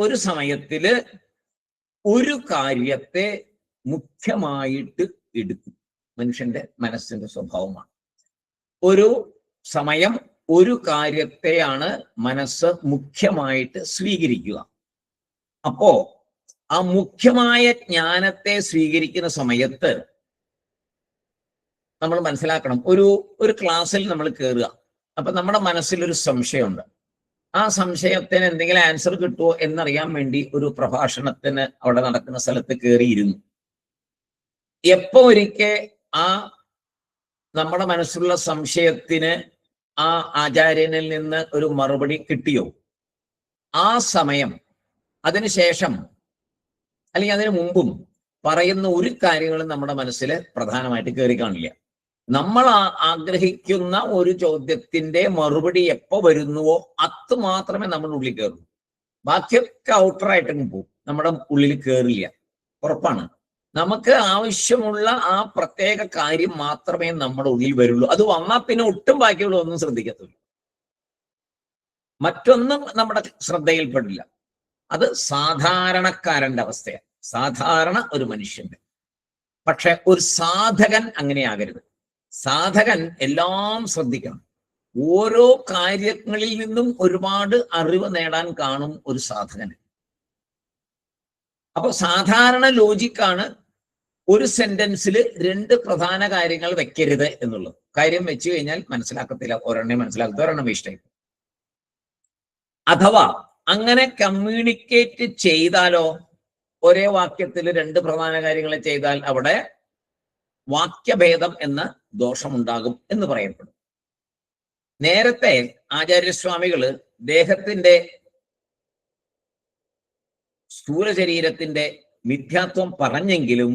ഒരു സമയത്തില് ഒരു കാര്യത്തെ മുഖ്യമായിട്ട് എടുക്കും. മനുഷ്യന്റെ മനസ്സിന്റെ സ്വഭാവമാണ്. ഒരു സമയം ഒരു കാര്യത്തെയാണ് മനസ്സ് മുഖ്യമായിട്ട് സ്വീകരിക്കുക. അപ്പോ ആ മുഖ്യമായ ജ്ഞാനത്തെ സ്വീകരിക്കുന്ന സമയത്ത് നമ്മൾ മനസ്സിലാക്കണം, ഒരു ക്ലാസ്സിൽ നമ്മൾ കയറുക. അപ്പൊ നമ്മുടെ മനസ്സിൽ ഒരു സംശയമുണ്ട്. ആ സംശയത്തിന് എന്തെങ്കിലും ആൻസർ കിട്ടുമോ എന്നറിയാൻ വേണ്ടി ഒരു പ്രഭാഷണത്തിന് അവിടെ നടക്കുന്ന സ്ഥലത്ത് കയറിയിരുന്നു. എപ്പോ ഒരിക്കൽ ആ നമ്മുടെ മനസ്സിലുള്ള സംശയത്തിന് ആ ആചാര്യനിൽ നിന്ന് ഒരു മറുപടി കിട്ടിയോ, ആ സമയം, അതിനുശേഷം അല്ലെങ്കിൽ അതിനു മുമ്പും പറയുന്ന ഒരു കാര്യങ്ങളും നമ്മുടെ മനസ്സിൽ പ്രധാനമായിട്ട് കയറി കാണില്ല. നമ്മൾ ആഗ്രഹിക്കുന്ന ഒരു ചോദ്യത്തിന്റെ മറുപടി എപ്പോ വരുന്നുവോ അത് മാത്രമേ നമ്മുടെ ഉള്ളിൽ കയറൂ. ബാക്കിയൊക്കെ ഔട്ടറായിട്ടങ്ങ് പോകും, നമ്മുടെ ഉള്ളിൽ കയറില്ല. ഉറപ്പാണ്. നമുക്ക് ആവശ്യമുള്ള ആ പ്രത്യേക കാര്യം മാത്രമേ നമ്മുടെ ഉള്ളിൽ വരുള്ളൂ. അത് വന്നാൽ പിന്നെ ഒട്ടും ബാക്കിയുള്ള ഒന്നും ശ്രദ്ധിക്കത്തില്ല, മറ്റൊന്നും നമ്മുടെ ശ്രദ്ധയിൽപ്പെടില്ല. അത് സാധാരണക്കാരന്റെ അവസ്ഥയാണ്, സാധാരണ ഒരു മനുഷ്യന്റെ. പക്ഷെ ഒരു സാധകൻ അങ്ങനെയാകരുത്. സാധകൻ എല്ലാം ശ്രദ്ധിക്കണം. ഓരോ കാര്യങ്ങളിൽ നിന്നും ഒരുപാട് അറിവ് നേടാൻ കാണും ഒരു സാധകന്. അപ്പൊ സാധാരണ ലോജിക്കാണ് ഒരു സെന്റൻസിൽ 2 പ്രധാന കാര്യങ്ങൾ വെക്കരുത് എന്നുള്ളത്. കാര്യം വെച്ചു കഴിഞ്ഞാൽ മനസ്സിലാക്കത്തില്ല, ഒരെണ്ണം മനസ്സിലാക്കത്തില്ല, ഒരെണ്ണം വേസ്റ്റായി. അഥവാ അങ്ങനെ കമ്മ്യൂണിക്കേറ്റ് ചെയ്താലോ, ഒരേ വാക്യത്തിൽ 2 പ്രധാന കാര്യങ്ങൾ ചെയ്താൽ അവിടെ വാക്യഭേദം എന്ന ദോഷമുണ്ടാകും എന്ന് പറയപ്പെടും. നേരത്തെ ആചാര്യസ്വാമികള് ദേഹത്തിന്റെ, സ്ഥൂല ശരീരത്തിന്റെ മിഥ്യാത്വം പറഞ്ഞെങ്കിലും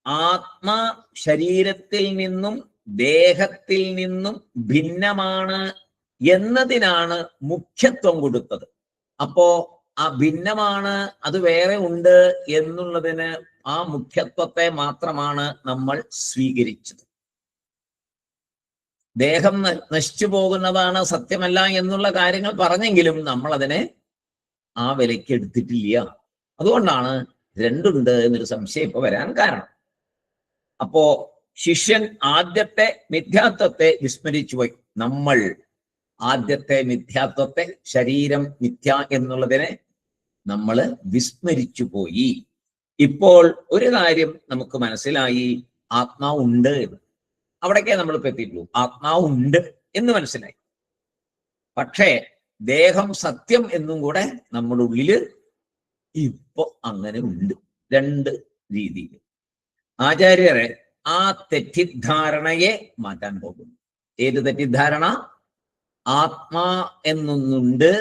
ആത്മാ ശരീരത്തിൽ നിന്നും ദേഹത്തിൽ നിന്നും ഭിന്നമാണ് എന്നതിനാണ് മുഖ്യത്വം കൊടുത്തത്. അപ്പോ ആ ഭിന്നമാണ്, അത് വേറെ ഉണ്ട് എന്നുള്ളതിന് ആ മുഖ്യത്വത്തെ മാത്രമാണ് നമ്മൾ സ്വീകരിച്ചത്. ദേഹം നശിച്ചു പോകുന്നതാണ്, സത്യമല്ല എന്നുള്ള കാര്യങ്ങൾ പറഞ്ഞെങ്കിലും നമ്മൾ അതിനെ ആ വിലയ്ക്ക് എടുത്തിട്ടില്ല. അതുകൊണ്ടാണ് 2 ഉണ്ട് എന്നൊരു സംശയം ഇപ്പൊ വരാൻ കാരണം. അപ്പോ ശിഷ്യൻ ആദ്യത്തെ മിഥ്യാത്വത്തെ വിസ്മരിച്ചു പോയി. നമ്മൾ ആദ്യത്തെ മിഥ്യാത്വത്തെ, ശരീരം മിഥ്യ എന്നുള്ളതിനെ നമ്മൾ വിസ്മരിച്ചു പോയി. ഇപ്പോൾ ഒരു കാര്യം നമുക്ക് മനസ്സിലായി, ആത്മാവുണ്ട് എന്ന്. അവിടേക്കേ നമ്മൾ ഇപ്പൊ എത്തിയിട്ടുള്ളൂ. ആത്മാവുണ്ട് എന്ന് മനസ്സിലായി. പക്ഷേ ദേഹം സത്യം എന്നും കൂടെ നമ്മുടെ ഉള്ളില് ഇപ്പൊ അങ്ങനെ ഉണ്ട്. 2 രീതിയിൽ ആചാര്യരെ ആ തെറ്റിദ്ധാരണയെ മാറ്റാൻ പോകുന്നു. ഏത് തെറ്റിദ്ധാരണ? ആത്മാ എന്നൊന്നുണ്ട്,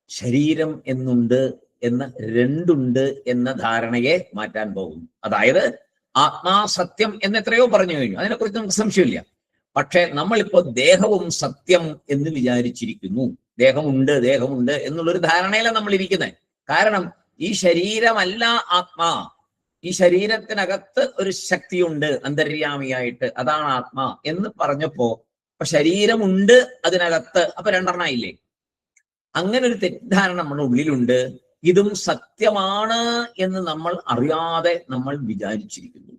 ശരീരം എന്നുണ്ട് എന്ന 2 ഉണ്ട് എന്ന ധാരണയെ മാറ്റാൻ പോകുന്നു. അതായത് ആത്മാ സത്യം എന്ന് എത്രയോ പറഞ്ഞു കഴിഞ്ഞു, അതിനെക്കുറിച്ച് നമുക്ക് സംശയമില്ല. പക്ഷെ നമ്മളിപ്പോ ദേഹവും സത്യം എന്ന് വിചാരിച്ചിരിക്കുന്നു. ദേഹമുണ്ട് എന്നുള്ളൊരു ധാരണയിലാണ് നമ്മൾ ഇരിക്കുന്നത്. കാരണം ഈ ശരീരമല്ല ആത്മാ. ഈ ശരീരത്തിനകത്ത് ഒരു ശക്തിയുണ്ട് അന്തര്യാമിയായിട്ട്, അതാണ് ആത്മാ എന്ന് പറഞ്ഞപ്പോ അപ്പൊ ശരീരമുണ്ട് അതിനകത്ത്, അപ്പൊ 2 ഇല്ലേ? അങ്ങനെ ഒരു തെറ്റിദ്ധാരണ നമ്മുടെ ഉള്ളിലുണ്ട്. ഇതും സത്യമാണ് എന്ന് നമ്മൾ അറിയാതെ നമ്മൾ വിചാരിച്ചിരിക്കുന്നു.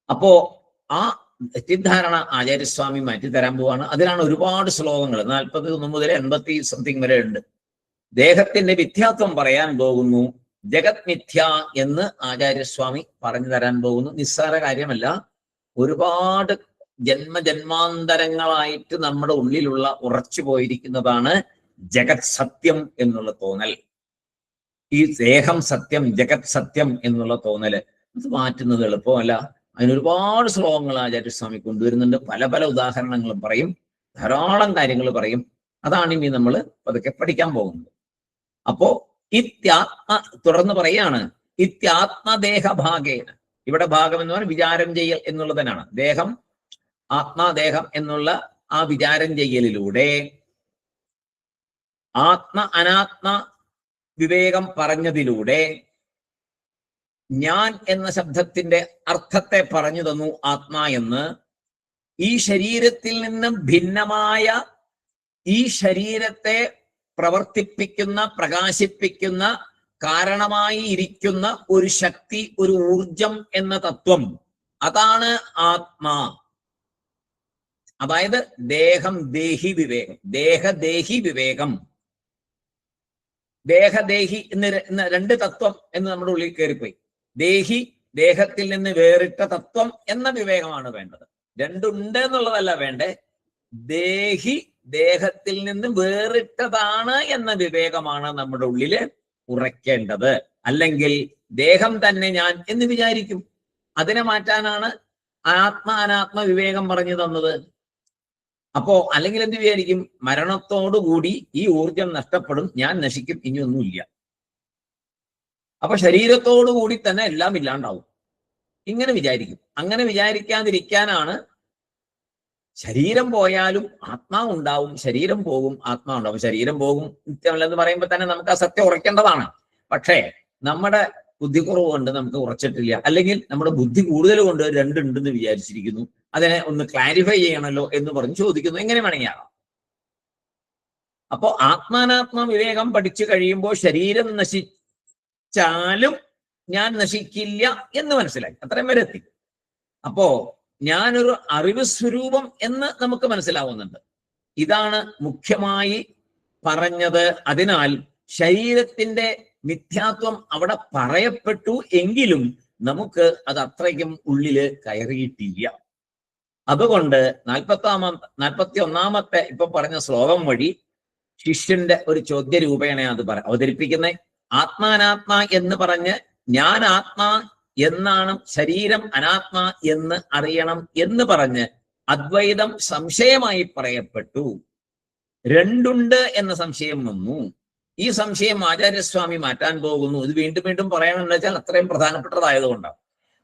അപ്പോ ആ തെറ്റിദ്ധാരണ ആചാര്യസ്വാമി മാറ്റിത്തരാൻ പോവാണ്. അതിനാണ് ഒരുപാട് ശ്ലോകങ്ങൾ, 41 മുതൽ 80 സംതിങ് വരെ ഉണ്ട്. ദേഹത്തിന്റെ മിഥ്യാത്വം പറയാൻ പോകുന്നു. ജഗത് മിഥ്യ എന്ന് ആചാര്യസ്വാമി പറഞ്ഞു തരാൻ പോകുന്നു. നിസ്സാര കാര്യമല്ല. ഒരുപാട് ജന്മജന്മാന്തരങ്ങളായിട്ട് നമ്മുടെ ഉള്ളിലുള്ള ഉറച്ചു പോയിരിക്കുന്നതാണ് ജഗത് സത്യം എന്നുള്ള തോന്നൽ. ഈ ദേഹം സത്യം, ജഗത് സത്യം എന്നുള്ള തോന്നല് അത് മാറ്റുന്നത് എളുപ്പമല്ല. അതിനൊരുപാട് ശ്ലോകങ്ങൾ ആചാര്യസ്വാമി കൊണ്ടുവരുന്നുണ്ട്. പല പല ഉദാഹരണങ്ങളും പറയും, ധാരാളം കാര്യങ്ങൾ പറയും. അതാണ് ഇനി നമ്മൾ പതുക്കെ പഠിക്കാൻ പോകുന്നത്. അപ്പോ ഇത്യാത്മ, തുടർന്ന് പറയാണ്, ഇത്യാത്മദേഹഭാഗേന. ഇവിടെ ഭാഗം എന്ന് പറഞ്ഞാൽ വിചാരം ചെയ്യൽ എന്നുള്ളതിനാണ്. ദേഹം, ആത്മാദേഹം എന്നുള്ള ആ വിചാരം ചെയ്യലിലൂടെ ആത്മ അനാത്മ വിവേകം പറഞ്ഞതിലൂടെ ഞാൻ എന്ന ശബ്ദത്തിന്റെ അർത്ഥത്തെ പറഞ്ഞു തന്നു ആത്മാ എന്ന്. ഈ ശരീരത്തിൽ നിന്നും ഭിന്നമായ ഈ ശരീരത്തെ പ്രവർത്തിപ്പിക്കുന്ന, പ്രകാശിപ്പിക്കുന്ന, കാരണമായി ഇരിക്കുന്ന ഒരു ശക്തി, ഒരു ഊർജം എന്ന തത്വം, അതാണ് ആത്മാ. അതായത് ദേഹം ദേഹി വിവേകം, ദേഹദേഹി വിവേകം. ദേഹദേഹി എന്ന് രണ്ട് തത്വം എന്ന് നമ്മുടെ ഉള്ളിൽ കയറിപ്പോയി. ദേഹി, ദേഹത്തിൽ നിന്ന് വേറിട്ട തത്വം എന്ന വിവേകമാണ് വേണ്ടത്. രണ്ടുണ്ട് എന്നുള്ളതല്ല വേണ്ടേ. ദേഹി, ദേഹത്തിൽ നിന്ന് വേറിട്ടതാണ് എന്ന വിവേകമാണ് നമ്മുടെ ഉള്ളില് ഉറയ്ക്കേണ്ടത്. അല്ലെങ്കിൽ ദേഹം തന്നെ ഞാൻ എന്ന് വിചാരിക്കും. അതിനെ മാറ്റാനാണ് ആത്മ അനാത്മ വിവേകം പറഞ്ഞു തന്നത്. അപ്പോ അല്ലെങ്കിൽ എന്ത് വിചാരിക്കും? മരണത്തോടുകൂടി ഈ ഊർജം നഷ്ടപ്പെടും, ഞാൻ നശിക്കും, ഇനിയൊന്നുമില്ല. അപ്പൊ ശരീരത്തോടുകൂടി തന്നെ എല്ലാം ഇല്ലാണ്ടാവും. ഇങ്ങനെ വിചാരിക്കും. അങ്ങനെ വിചാരിക്കാതിരിക്കാനാണ് ശരീരം പോയാലും ആത്മാവ് ഉണ്ടാവും, ശരീരം പോകും ആത്മാവ് ഉണ്ടാവും. ശരീരം പോകും നിത്യമല്ലെന്ന് പറയുമ്പോൾ തന്നെ നമുക്ക് ആ സത്യം ഉറയ്ക്കേണ്ടതാണ്. പക്ഷേ നമ്മുടെ ബുദ്ധിക്കുറവ് കൊണ്ട് നമുക്ക് ഉറച്ചിട്ടില്ല. അല്ലെങ്കിൽ നമ്മുടെ ബുദ്ധി കൂടുതൽ കൊണ്ട് രണ്ടുണ്ടെന്ന് വിചാരിച്ചിരിക്കുന്നു. അതിനെ ഒന്ന് ക്ലാരിഫൈ ചെയ്യണമല്ലോ എന്ന് പറഞ്ഞ് ചോദിക്കുന്നു. എങ്ങനെ വേണമെങ്കിൽ ആകാം. അപ്പോ ആത്മാനാത്മ വിവേകം പഠിച്ചു കഴിയുമ്പോൾ ശരീരം നശിച്ചാലും ഞാൻ നശിക്കില്ല എന്ന് മനസ്സിലായി. അത്രയും വരെ എത്തി. അപ്പോ ഞാനൊരു അറിവ് സ്വരൂപം എന്ന് നമുക്ക് മനസ്സിലാവുന്നുണ്ട്. ഇതാണ് മുഖ്യമായി പറഞ്ഞത്. അതിനാൽ ശരീരത്തിന്റെ മിഥ്യാത്വം അവിടെ പറയപ്പെട്ടു എങ്കിലും നമുക്ക് അത് അത്രയ്ക്കും ഉള്ളില് കയറിയിട്ടില്ല. അതുകൊണ്ട് 41 ഇപ്പൊ പറഞ്ഞ ശ്ലോകം വഴി ശിഷ്യന്റെ ഒരു ചോദ്യ രൂപേണ അത് അവതരിപ്പിക്കുന്നത്. ആത്മാനാത്മ എന്ന് പറഞ്ഞ് ഞാൻ ആത്മാ എന്നാണ്, ശരീരം അനാത്മ എന്ന് അറിയണം എന്ന് പറഞ്ഞ് അദ്വൈതം സംശയമായി പറയപ്പെട്ടു. രണ്ടുണ്ട് എന്ന സംശയം വന്നു. ഈ സംശയം ആചാര്യസ്വാമി മാറ്റാൻ പോകുന്നു. ഇത് വീണ്ടും വീണ്ടും പറയണമെന്ന് വെച്ചാൽ അത്രയും പ്രധാനപ്പെട്ടതായതുകൊണ്ടാണ്.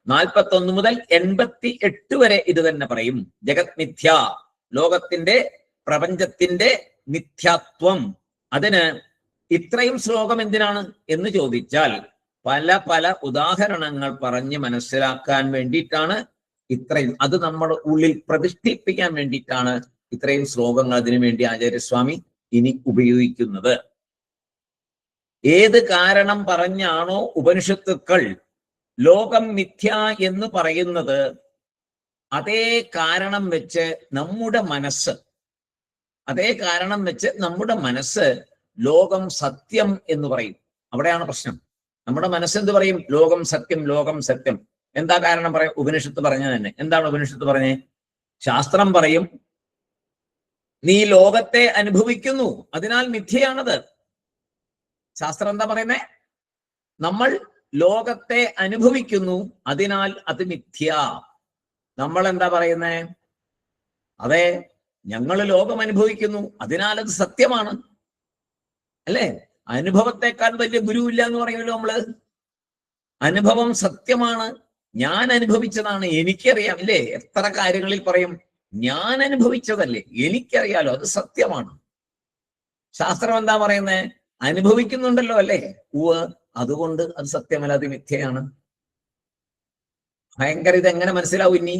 41 മുതൽ 88 വരെ ഇത് തന്നെ പറയും. ജഗത് മിഥ്യ, ലോകത്തിന്റെ, പ്രപഞ്ചത്തിന്റെ മിഥ്യാത്വം. അതിന് ഇത്രയും ശ്ലോകം എന്തിനാണ് എന്ന് ചോദിച്ചാൽ പല പല ഉദാഹരണങ്ങൾ പറഞ്ഞ് മനസ്സിലാക്കാൻ വേണ്ടിയിട്ടാണ് ഇത്രയും, അത് നമ്മുടെ ഉള്ളിൽ പ്രതിഷ്ഠിപ്പിക്കാൻ വേണ്ടിയിട്ടാണ് ഇത്രയും ശ്ലോകങ്ങൾ അതിനു വേണ്ടി ആചാര്യസ്വാമി ഇനി ഉപയോഗിക്കുന്നത്. ഏത് കാരണം പറഞ്ഞാണോ ഉപനിഷത്തുക്കൾ ലോകം മിഥ്യ എന്ന് പറയുന്നത്, അതേ കാരണം വെച്ച് നമ്മുടെ മനസ്സ് ലോകം സത്യം എന്ന് പറയും. അവിടെയാണ് പ്രശ്നം. നമ്മുടെ മനസ്സെന്ത് പറയും? ലോകം സത്യം, ലോകം സത്യം. എന്താ കാരണം പറയാം? ഉപനിഷത്ത് പറഞ്ഞ തന്നെ. എന്താണ് ഉപനിഷത്ത് പറഞ്ഞേ? ശാസ്ത്രം പറയും നീ ലോകത്തെ അനുഭവിക്കുന്നു, അതിനാൽ മിഥ്യയാണത്. ശാസ്ത്രം എന്താ പറയുന്നേ? നമ്മൾ ലോകത്തെ അനുഭവിക്കുന്നു, അതിനാൽ അത് മിഥ്യ. നമ്മൾ എന്താ പറയുന്നേ? അതെ, ഞങ്ങൾ ലോകം അനുഭവിക്കുന്നു, അതിനാൽ അത് സത്യമാണ്. അല്ലേ? അനുഭവത്തെക്കാൾ വലിയ ഗുരുവില്ല എന്ന് പറയുമല്ലോ നമ്മള്. അനുഭവം സത്യമാണ്, ഞാൻ അനുഭവിച്ചതാണ്, എനിക്കറിയാം. ഇല്ലേ? എത്ര കാര്യങ്ങളിൽ പറയും ഞാൻ അനുഭവിച്ചതല്ലേ, എനിക്കറിയാലോ, അത് സത്യമാണ്. ശാസ്ത്രം എന്താ പറയുന്നേ? അനുഭവിക്കുന്നുണ്ടല്ലോ അല്ലേ? അതുകൊണ്ട് അത് സത്യമല്ല, അത് മിഥ്യയാണ്. ഭയങ്കര. ഇതെങ്ങനെ മനസ്സിലാവും? ഇനി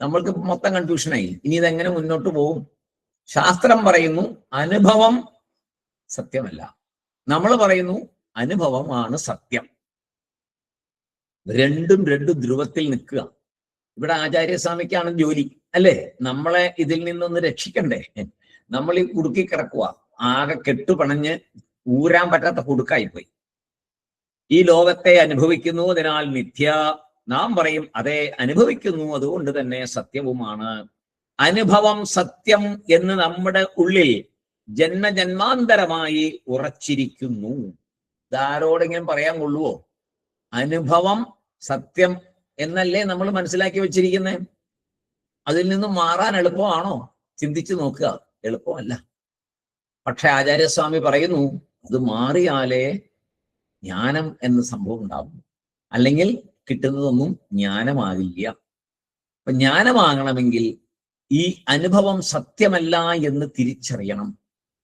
നമ്മൾക്ക് മൊത്തം കൺഫ്യൂഷനായി. ഇനി ഇതെങ്ങനെ മുന്നോട്ട് പോകും? ശാസ്ത്രം പറയുന്നു അനുഭവം സത്യമല്ല, നമ്മൾ പറയുന്നു അനുഭവമാണ് സത്യം. രണ്ടും രണ്ട് ധ്രുവത്തിൽ നിൽക്കുക. ഇവിടെ ആചാര്യസ്വാമിക്കാണ് ജോലി, അല്ലേ? നമ്മളെ ഇതിൽ നിന്നൊന്ന് രക്ഷിക്കണ്ടേ? നമ്മൾ ഈ കുടുക്കി കിടക്കുക, ആകെ കെട്ടുപണഞ്ഞ് ഊരാൻ പറ്റാത്ത കുടുക്കായിപ്പോയി. ഈ ലോകത്തെ അനുഭവിക്കുന്നു, അതിനാൽ മിഥ്യ. നാം പറയും അതെ, അനുഭവിക്കുന്നു, അതുകൊണ്ട് തന്നെ സത്യവുമാണ്. അനുഭവം സത്യം എന്ന് നമ്മുടെ ഉള്ളിൽ ജന്മജന്മാന്തരമായി ഉറച്ചിരിക്കുന്നു. ഇതാരോടെങ്കിലും പറയാൻ കൊള്ളുവോ? അനുഭവം സത്യം എന്നല്ലേ നമ്മൾ മനസ്സിലാക്കി വെച്ചിരിക്കുന്നത്. അതിൽ നിന്നും മാറാൻ എളുപ്പമാണോ? ചിന്തിച്ചു നോക്കുക. എളുപ്പമല്ല. പക്ഷെ ആചാര്യസ്വാമി പറയുന്നു അത് മാറിയാലേ ജ്ഞാനം എന്ന സംഭവം ഉണ്ടാവും. അല്ലെങ്കിൽ കിട്ടുന്നതൊന്നും ജ്ഞാനമാകില്ല. അപ്പൊ ജ്ഞാനമാകണമെങ്കിൽ ഈ അനുഭവം സത്യമല്ല എന്ന് തിരിച്ചറിയണം.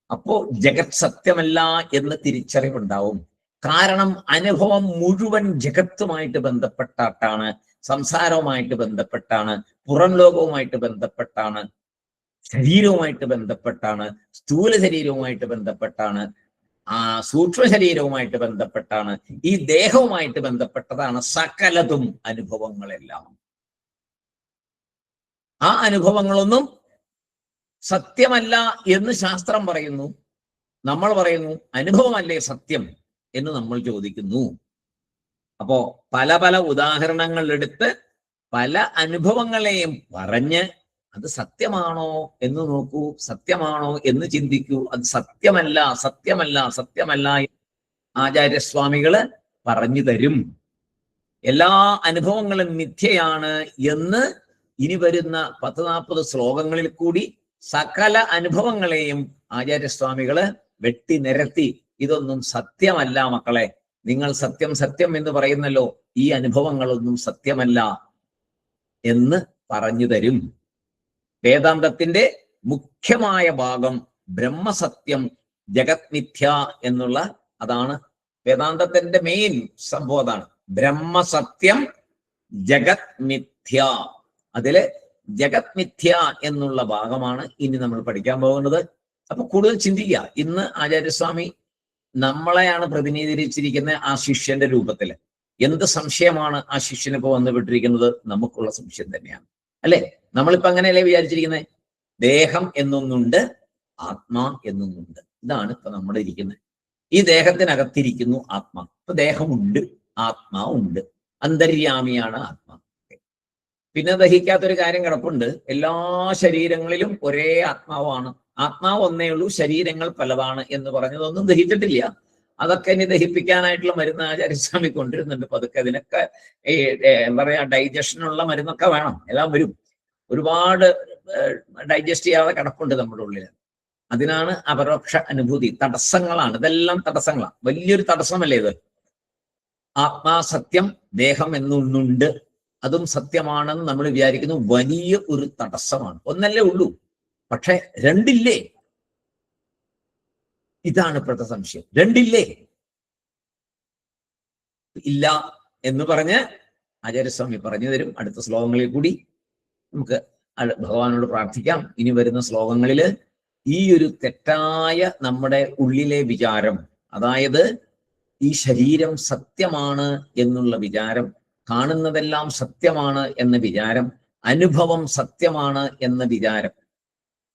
അപ്പോ ജഗത് സത്യമല്ല എന്ന് തിരിച്ചറിവുണ്ടാവും. കാരണം അനുഭവം മുഴുവൻ ജഗത്തുമായിട്ട് ബന്ധപ്പെട്ടാണ്, സംസാരവുമായിട്ട് ബന്ധപ്പെട്ടാണ്, പുറം ലോകവുമായിട്ട് ബന്ധപ്പെട്ടാണ്, ശരീരവുമായിട്ട് ബന്ധപ്പെട്ടാണ്, സ്ഥൂല ശരീരവുമായിട്ട് ബന്ധപ്പെട്ടാണ്, സൂക്ഷ്മ ശരീരവുമായിട്ട് ബന്ധപ്പെട്ടാണ്, ഈ ദേഹവുമായിട്ട് ബന്ധപ്പെട്ടതാണ് സകലതും അനുഭവങ്ങളെല്ലാം. ആ അനുഭവങ്ങളൊന്നും സത്യമല്ല എന്ന് ശാസ്ത്രം പറയുന്നു. നമ്മൾ പറയുന്നു അനുഭവമല്ലേ സത്യം എന്ന് നമ്മൾ ചോദിക്കുന്നു. അപ്പോ പല പല ഉദാഹരണങ്ങൾ എടുത്ത് പല അനുഭവങ്ങളെയും പറഞ്ഞ് അത് സത്യമാണോ എന്ന് നോക്കൂ, സത്യമാണോ എന്ന് ചിന്തിക്കൂ. അത് സത്യമല്ല, സത്യമല്ല, സത്യമല്ല ആചാര്യസ്വാമികള് പറഞ്ഞു തരും. എല്ലാ അനുഭവങ്ങളും മിഥ്യയാണ് എന്ന് ഇനി വരുന്ന 10-40 ശ്ലോകങ്ങളിൽ കൂടി സകല അനുഭവങ്ങളെയും ആചാര്യസ്വാമികള് വെട്ടി നിരത്തി ഇതൊന്നും സത്യമല്ല മക്കളെ, നിങ്ങൾ സത്യം സത്യം എന്ന് പറയുന്നല്ലോ, ഈ അനുഭവങ്ങളൊന്നും സത്യമല്ല എന്ന് പറഞ്ഞു തരും. വേദാന്തത്തിന്റെ മുഖ്യമായ ഭാഗം ബ്രഹ്മസത്യം ജഗത് മിഥ്യ എന്നുള്ള അതാണ് വേദാന്തത്തിന്റെ മെയിൻ സംഭവം. അതാണ് ബ്രഹ്മസത്യം ജഗത് മിഥ്യ. അതില് ജഗത് മിഥ്യ എന്നുള്ള ഭാഗമാണ് ഇനി നമ്മൾ പഠിക്കാൻ പോകുന്നത്. അപ്പൊ കൂടുതൽ ചിന്തിക്കുക. ഇന്ന് ആചാര്യസ്വാമി നമ്മളെയാണ് പ്രതിനിധീകരിച്ചിരിക്കുന്നത് ആ ശിഷ്യന്റെ രൂപത്തില്. എന്ത് സംശയമാണ് ആ ശിഷ്യന് ഇപ്പൊ വന്നുപെട്ടിരിക്കുന്നത്? നമുക്കുള്ള സംശയം തന്നെയാണ്, അല്ലെ? നമ്മളിപ്പോ അങ്ങനെയല്ലേ വിചാരിച്ചിരിക്കുന്നത്? ദേഹം എന്നൊന്നുണ്ട്, ആത്മാ എന്നൊന്നുണ്ട്. ഇതാണ് ഇപ്പൊ നമ്മുടെ ഇരിക്കുന്നത്. ഈ ദേഹത്തിനകത്തിരിക്കുന്നു ആത്മാ. ഇപ്പൊ ദേഹമുണ്ട്, ആത്മാ ഉണ്ട്, അന്തര്യാമിയാണ് ആത്മാ. പിന്നെ ദഹിക്കാത്തൊരു കാര്യം കിടപ്പുണ്ട്. എല്ലാ ശരീരങ്ങളിലും ഒരേ ആത്മാവാണ്, ആത്മാവ് ഒന്നേ ഉള്ളൂ, ശരീരങ്ങൾ പലതാണ് എന്ന് പറഞ്ഞതൊന്നും ദഹിച്ചിട്ടില്ല. അതൊക്കെ ഇനി ദഹിപ്പിക്കാനായിട്ടുള്ള മരുന്ന് ആചാര്യസ്വാമി കൊണ്ടിരുന്നുണ്ട്. അപ്പൊ അതൊക്കെ അതിനൊക്കെ എന്താ പറയാ, ഡൈജഷനുള്ള മരുന്നൊക്കെ വേണം, എല്ലാം വരും. ഒരുപാട് ഡൈജസ്റ്റ് ചെയ്യാതെ കിടപ്പുണ്ട് നമ്മുടെ ഉള്ളിൽ. അതിനാണ് അപരോക്ഷ അനുഭൂതി. തടസ്സങ്ങളാണ് ഇതെല്ലാം, തടസ്സങ്ങളാണ്. വലിയൊരു തടസ്സമല്ലേ ഇത്? ആത്മാ സത്യം, ദേഹം എന്നൊന്നുണ്ട്, അതും സത്യമാണെന്ന് നമ്മൾ വിചാരിക്കുന്നു. വലിയ ഒരു തടസ്സമാണ്. ഒന്നല്ലേ ഉള്ളൂ, പക്ഷെ രണ്ടില്ലേ? ഇതാണ് ഇപ്പോഴത്തെ സംശയം. രണ്ടില്ലേ? ഇല്ല എന്ന് പറഞ്ഞ് ആചാര്യസ്വാമി പറഞ്ഞു തരും. അടുത്ത ശ്ലോകങ്ങളിൽ കൂടി നമുക്ക് ഭഗവാനോട് പ്രാർത്ഥിക്കാം. ഇനി വരുന്ന ശ്ലോകങ്ങളില് ഈ ഒരു തെറ്റായ നമ്മുടെ ഉള്ളിലെ വിചാരം, അതായത് ഈ ശരീരം സത്യമാണ് എന്നുള്ള വിചാരം, കാണുന്നതെല്ലാം സത്യമാണ് എന്ന വിചാരം, അനുഭവം സത്യമാണ് എന്ന വിചാരം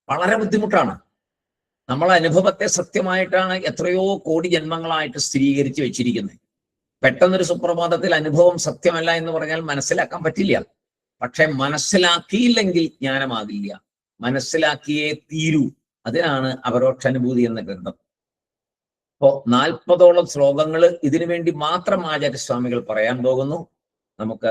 വളരെ ബുദ്ധിമുട്ടാണ്. നമ്മൾ അനുഭവത്തെ സത്യമായിട്ടാണ് എത്രയോ കോടി ജന്മങ്ങളായിട്ട് സ്ഥിരീകരിച്ച് വെച്ചിരിക്കുന്നത്. പെട്ടെന്നൊരു സുപ്രഭാതത്തിൽ അനുഭവം സത്യമല്ല എന്ന് പറഞ്ഞാൽ മനസ്സിലാക്കാൻ പറ്റില്ല. പക്ഷെ മനസ്സിലാക്കിയില്ലെങ്കിൽ ജ്ഞാനമാകില്ല, മനസ്സിലാക്കിയേ തീരൂ. അതിനാണ് അപരോക്ഷാനുഭൂതി എന്ന ഗ്രന്ഥം. അപ്പോ 40ഓളം ശ്ലോകങ്ങൾ ഇതിനു വേണ്ടി മാത്രം ആചാര്യസ്വാമികൾ പറയാൻ പോകുന്നു. നമുക്ക്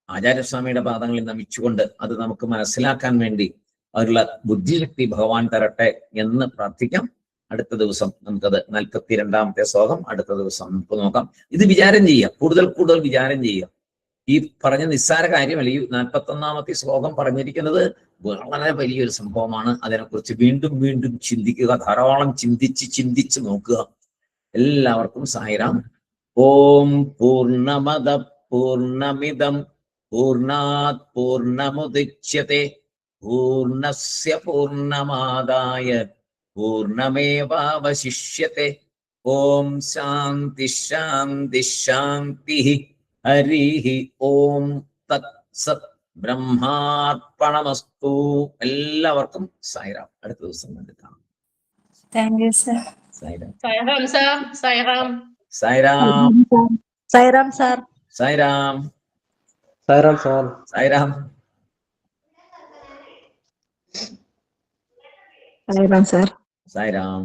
ആചാര്യസ്വാമിയുടെ പാദങ്ങളിൽ നമിച്ചുകൊണ്ട് അത് നമുക്ക് മനസ്സിലാക്കാൻ വേണ്ടി അവരുള്ള ബുദ്ധിശക്തി ഭഗവാൻ തരട്ടെ എന്ന് പ്രാർത്ഥിക്കാം. അടുത്ത ദിവസം നമുക്കത് 42ാമത്തെ ശ്ലോകം അടുത്ത ദിവസം നമുക്ക് നോക്കാം. ഇത് വിചാരം ചെയ്യുക, കൂടുതൽ കൂടുതൽ വിചാരം ചെയ്യുക. ഈ പറഞ്ഞ നിസ്സാര കാര്യമല്ല. ഈ 41ാമത്തെ ശ്ലോകം പറഞ്ഞിരിക്കുന്നത് വളരെ വലിയൊരു സംഭവമാണ്. അതിനെക്കുറിച്ച് വീണ്ടും വീണ്ടും ചിന്തിക്കുക, ധാരാളം ചിന്തിച്ച് നോക്കുക. എല്ലാവർക്കും സായിരാം. ഓം പൂർണ്ണമദ പൂർണ്ണമിദം പൂർണ്ണാത് പൂർണ്ണമുദച്യത്തെ പൂർണ്ണസ്യ പൂർണ്ണമാദായ പൂർണ്ണമേവാവശിഷ്യത്തെ. ഓം ശാന്തി ശാന്തി ശാന്തി. ഹരി ഓം തത്സത്. ബ്രഹ്മാർപ്പണമസ്തു. എല്ലാവർക്കും സായിരാം. അടുത്ത ദിവസം കണ്ടിട്ടാണ്. Thank you sir. Sai Ram. Sairam sir. Sairam. Sai Ram. Sairam sir. Sai Ram. Sairam sir. Sai Ram. Sairam sir. Sai Ram.